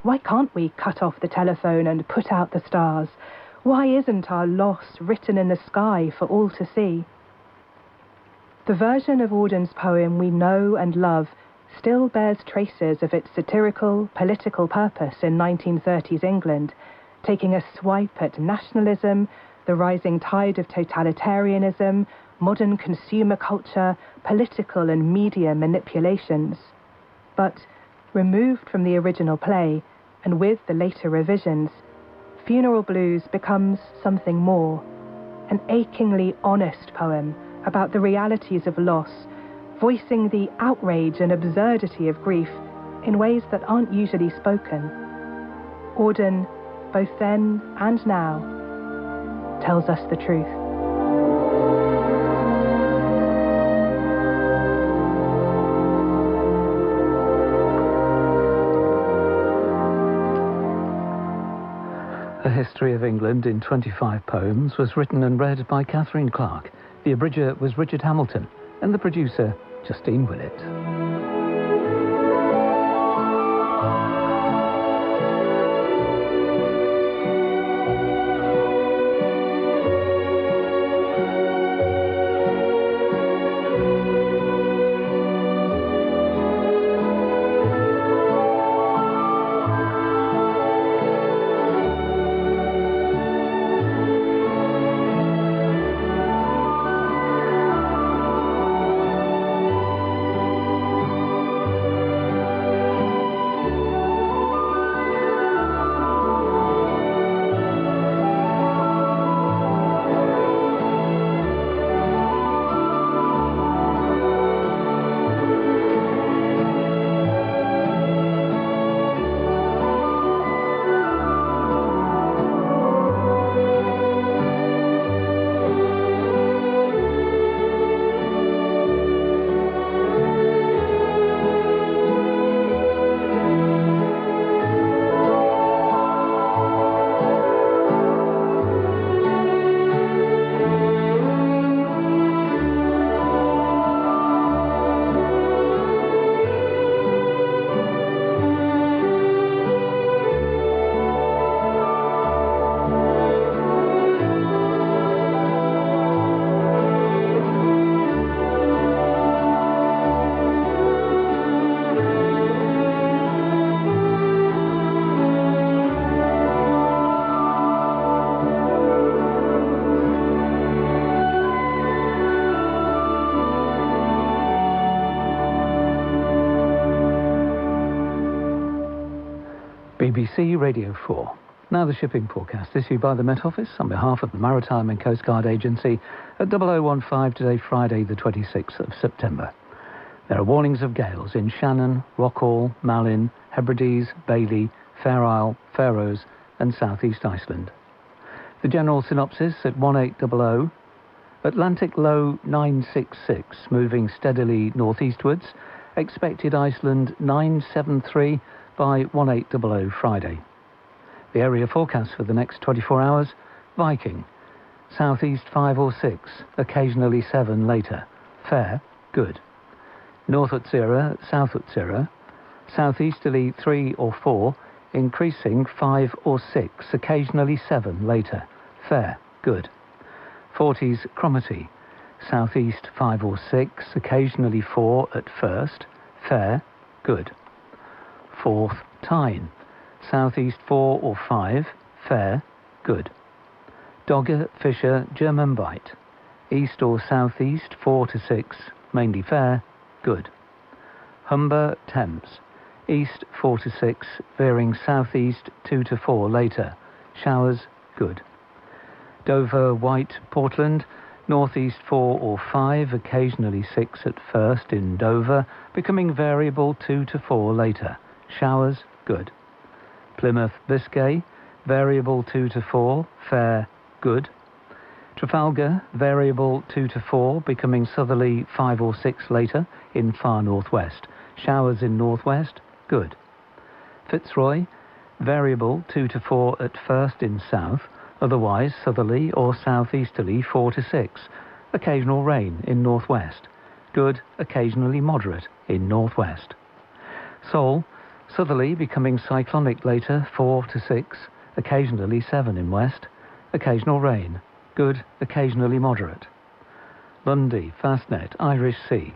Why can't we cut off the telephone and put out the stars? Why isn't our loss written in the sky for all to see? The version of Auden's poem we know and love still bears traces of its satirical, political purpose in 1930s England, taking a swipe at nationalism, the rising tide of totalitarianism, modern consumer culture, political and media manipulations. But removed from the original play, and with the later revisions, Funeral Blues becomes something more, an achingly honest poem about the realities of loss, voicing the outrage and absurdity of grief in ways that aren't usually spoken. Auden, both then and now, tells us the truth. A History of England in 25 poems was written and read by Catherine Clark. The abridger was Richard Hamilton, and the producer, Justine Willett. BBC Radio 4. Now the shipping forecast issued by the Met Office on behalf of the Maritime and Coast Guard Agency at 0015 today, Friday the 26th of September. There are warnings of gales in Shannon, Rockall, Malin, Hebrides, Bailey, Fair Isle, Faroes and South East Iceland. The general synopsis at 1800, Atlantic low 966 moving steadily northeastwards, expected Iceland 973 by 1800 Friday. The area forecast for the next 24 hours, Viking, southeast 5 or 6, occasionally 7 later, fair, good. North Utsira, South Utsira, southeasterly 3 or 4, increasing 5 or 6, occasionally 7 later, fair, good. 40s Cromarty, southeast 5 or 6, occasionally 4 at first, fair, good. 4th Tyne, southeast 4 or 5, fair, good. Dogger, Fisher, German Bight, east or southeast 4 to 6, mainly fair, good. Humber, Thames, east 4 to 6, veering southeast 2 to 4 later, showers, good. Dover, White, Portland, northeast 4 or 5, occasionally 6 at first in Dover, becoming variable 2 to 4 later, showers, good. Plymouth, Biscay, variable 2 to 4, fair, good. Trafalgar, variable 2 to 4, becoming southerly 5 or 6 later in far northwest, showers in northwest, good. Fitzroy, variable 2 to 4 at first in south, otherwise southerly or southeasterly 4 to 6, occasional rain in northwest, good, occasionally moderate in northwest. Seoul, Southerly becoming cyclonic later, 4 to 6, occasionally 7 in west. Occasional rain, good, occasionally moderate. Lundy, Fastnet, Irish Sea,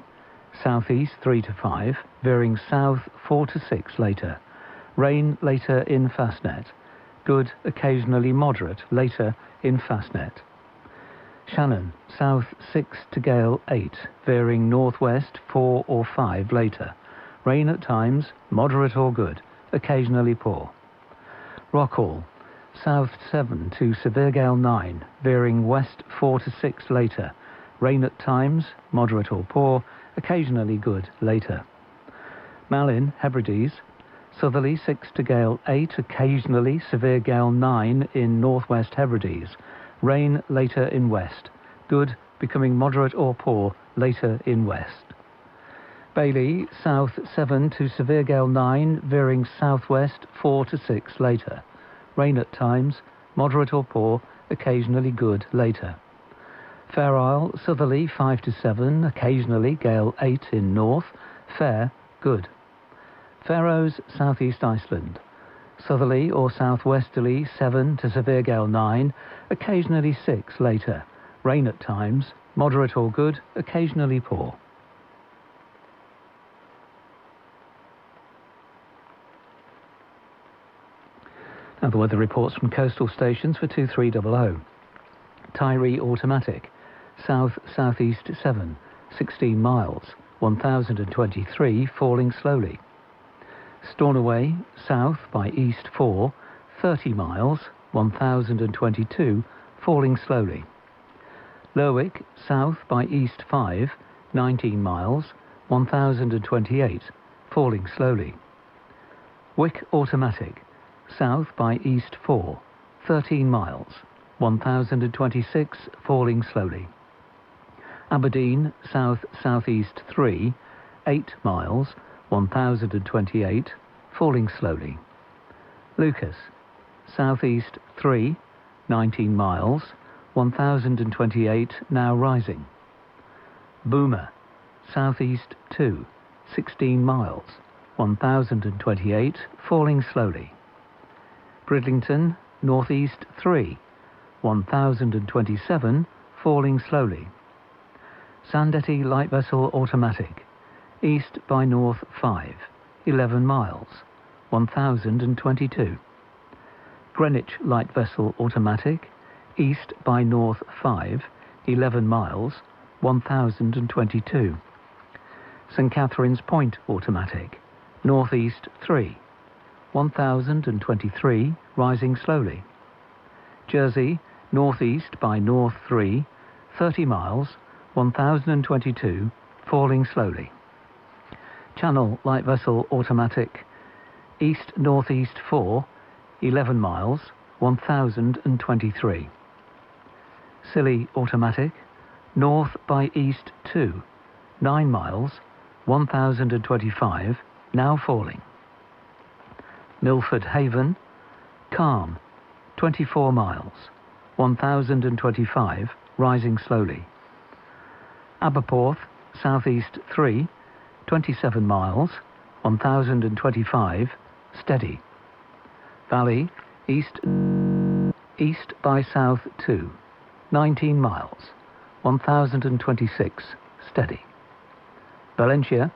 southeast 3 to 5, veering south 4 to 6 later. Rain later in Fastnet, good, occasionally moderate later in Fastnet. Shannon, south 6 to gale 8, veering northwest 4 or 5 later. Rain at times, moderate or good, occasionally poor. Rockall, south 7 to severe gale 9, veering west 4 to 6 later. Rain at times, moderate or poor, occasionally good later. Malin, Hebrides, southerly 6 to gale 8, occasionally severe gale 9 in northwest Hebrides. Rain later in west, good, becoming moderate or poor later in west. Bailey, south 7 to severe gale 9, veering southwest 4 to 6 later. Rain at times, moderate or poor, occasionally good later. Fair Isle, southerly 5 to 7, occasionally gale 8 in north, fair, good. Faroes, southeast Iceland, southerly or southwesterly 7 to severe gale 9, occasionally 6 later. Rain at times, moderate or good, occasionally poor. Now the weather reports from coastal stations for 2300. Tyree automatic, south-southeast 7, 16 miles, 1023, falling slowly. Stornoway, south by east 4, 30 miles, 1022, falling slowly. Lerwick, south by east 5, 19 miles, 1028, falling slowly. Wick automatic, south by east 4, 13 miles, 1026, falling slowly. Aberdeen, south-southeast 3, 8 miles, 1028, falling slowly. Lucas, southeast 3, 19 miles, 1028, now rising. Boomer, southeast 2, 16 miles, 1028, falling slowly. Bridlington, northeast 3, 1027, falling slowly. Sandetti light vessel automatic, east by north 5, 11 miles, 1022. Greenwich light vessel automatic, east by north 5, 11 miles, 1022. St Catherine's Point automatic, northeast 3, 1023, rising slowly. Jersey, northeast by north 3, 30 miles, 1022, falling slowly. Channel light vessel automatic, east-northeast 4, 11 miles, 1023. Scilly automatic, north by east 2, 9 miles, 1025, now falling. Milford Haven, calm, 24 miles, 1025, rising slowly. Aberporth, southeast 3, 27 miles, 1025, steady. Valley, east by south 2, 19 miles, 1026, steady. Valentia,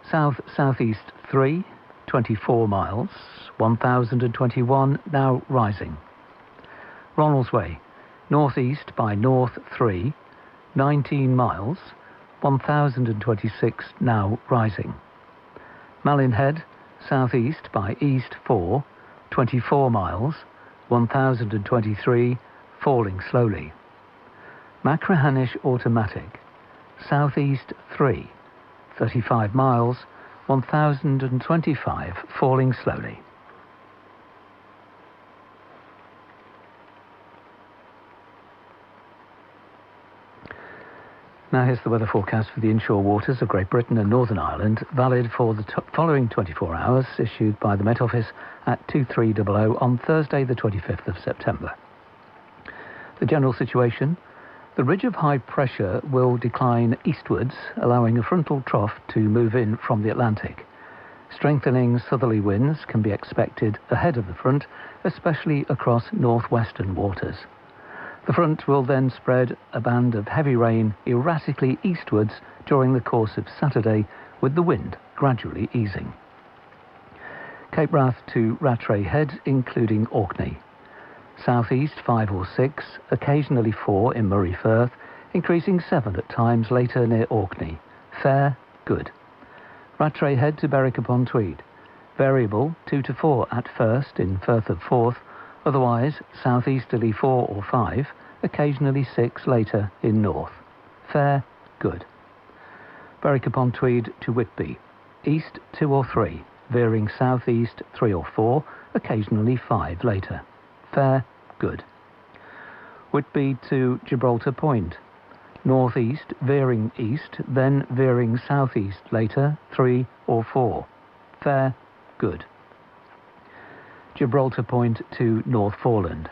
south-southeast 3, 24 miles, 1021, now rising. Ronaldsway, northeast by north 3, 19 miles, 1026, now rising. Malinhead, southeast by east 4, 24 miles, 1023, falling slowly. Machrihanish automatic, southeast 3, 35 miles, 1025, falling slowly. Now here's the weather forecast for the inshore waters of Great Britain and Northern Ireland, valid for the following 24 hours, issued by the Met Office at 2300 on Thursday the 25th of September. The general situation: the ridge of high pressure will decline eastwards, allowing a frontal trough to move in from the Atlantic. Strengthening southerly winds can be expected ahead of the front, especially across northwestern waters. The front will then spread a band of heavy rain erratically eastwards during the course of Saturday, with the wind gradually easing. Cape Wrath to Rattray Head, including Orkney. Southeast 5 or 6, occasionally 4 in Murray Firth, increasing 7 at times later near Orkney. Fair, good. Rattray Head to Berwick upon Tweed. Variable 2 to 4 at first in Firth of Forth, otherwise southeasterly 4 or 5, occasionally 6 later in North. Fair, good. Berwick upon Tweed to Whitby. East 2 or 3, veering southeast 3 or 4, occasionally 5 later. Fair, good. Whitby to Gibraltar Point. Northeast, veering east, then veering southeast later, 3 or 4. Fair, good. Gibraltar Point to North Foreland.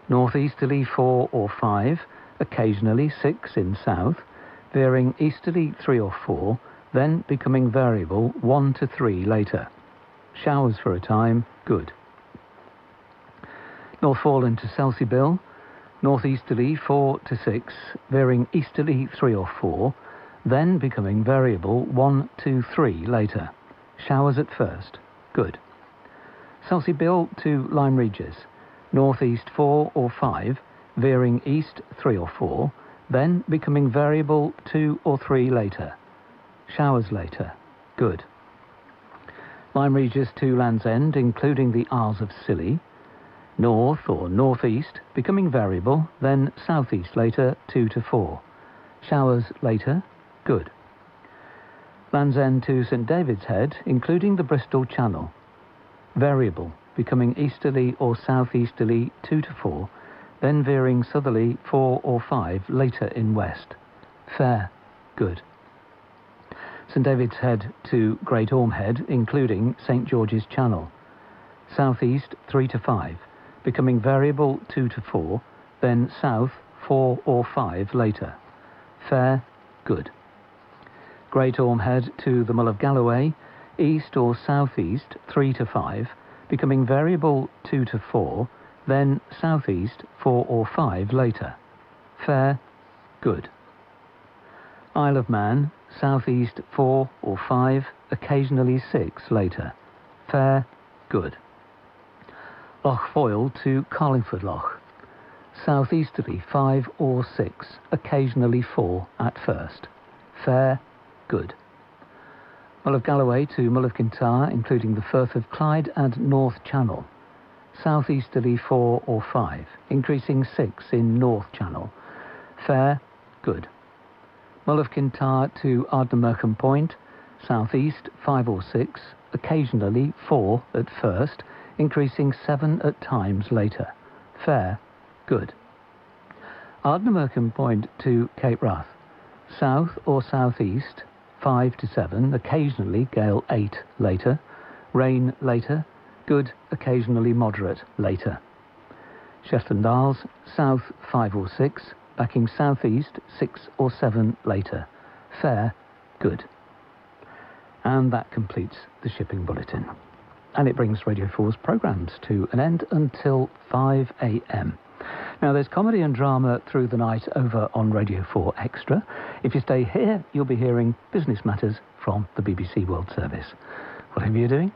Northeasterly 4 or 5, occasionally 6 in south, veering easterly 3 or 4, then becoming variable 1 to 3 later. Showers for a time, good. North Foreland to Selseybill. Northeasterly 4 to 6, veering easterly 3 or 4, then becoming variable 1 to 3 later. Showers at first, good. Selseybill to Lyme Regis. Northeast 4 or 5, veering east 3 or 4, then becoming variable 2 or 3 later. Showers later, good. Lyme Regis to Land's End, including the Isles of Scilly. North or northeast, becoming variable, then southeast later, 2 to 4. Showers later, good. Land's End to St David's Head, including the Bristol Channel. Variable, becoming easterly or southeasterly, 2 to 4, then veering southerly 4 or 5 later in west. Fair, good. St David's Head to Great Orme Head, including St George's Channel. Southeast 3 to 5. Becoming variable 2 to 4, then south 4 or 5 later. Fair, good. Great Orme Head to the Mull of Galloway, east or southeast 3 to 5, becoming variable 2 to 4, then southeast 4 or 5 later. Fair, good. Isle of Man, southeast 4 or 5, occasionally 6 later. Fair, good. Loch Foyle to Carlingford Loch. Southeasterly 5 or 6, occasionally 4 at first. Fair, good. Mull of Galloway to Mull of Kintyre, including the Firth of Clyde and North Channel. Southeasterly 4 or 5, increasing 6 in North Channel. Fair, good. Mull of Kintyre to Ardnamurchan Point. Southeast 5 or 6, occasionally 4 at first, increasing 7 at times later. Fair, good. Ardnamurchan Point to Cape Wrath. South or southeast 5 to 7, occasionally gale 8 later. Rain later, good, occasionally moderate later. Shetland Isles, south 5 or 6, backing southeast 6 or 7 later. Fair, good. And that completes the shipping bulletin. And it brings Radio 4's programmes to an end until 5 a.m. Now, there's comedy and drama through the night over on Radio 4 Extra. If you stay here, you'll be hearing business matters from the BBC World Service. Whatever you're doing,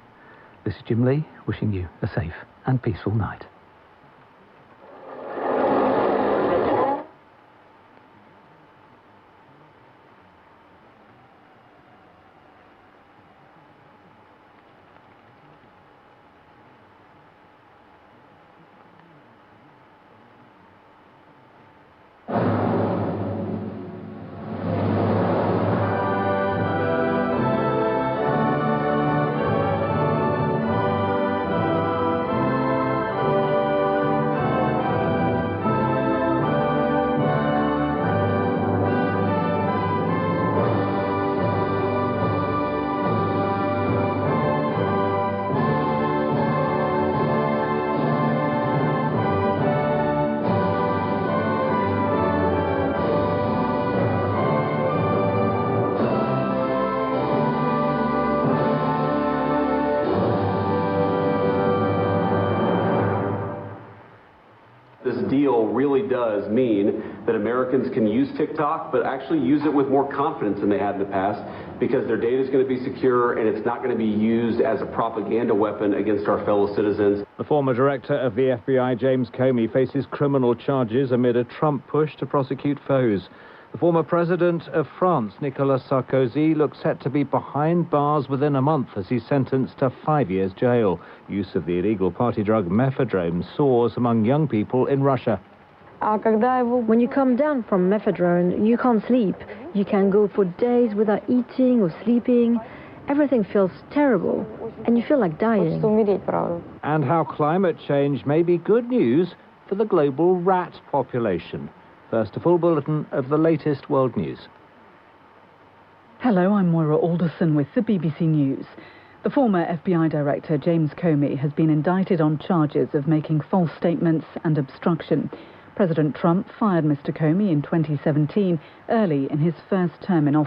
this is Jim Lee, wishing you a safe and peaceful night. deal really does mean that Americans can use TikTok, but actually use it with more confidence than they had in the past, because their data is going to be secure and it's not going to be used as a propaganda weapon against our fellow citizens. The former director of the FBI, James Comey, faces criminal charges amid a Trump push to prosecute foes. The former president of France, Nicolas Sarkozy, looks set to be behind bars within a month as he's sentenced to 5 years jail. Use of the illegal party drug mephedrone soars among young people in Russia. When you come down from mephedrone, you can't sleep. You can go for days without eating or sleeping. Everything feels terrible, and you feel like dying. And how climate change may be good news for the global rat population. First, a full bulletin of the latest world news. Hello, I'm Moira Alderson with the BBC News. The former FBI director, James Comey, has been indicted on charges of making false statements and obstruction. President Trump fired Mr. Comey in 2017, early in his first term in office.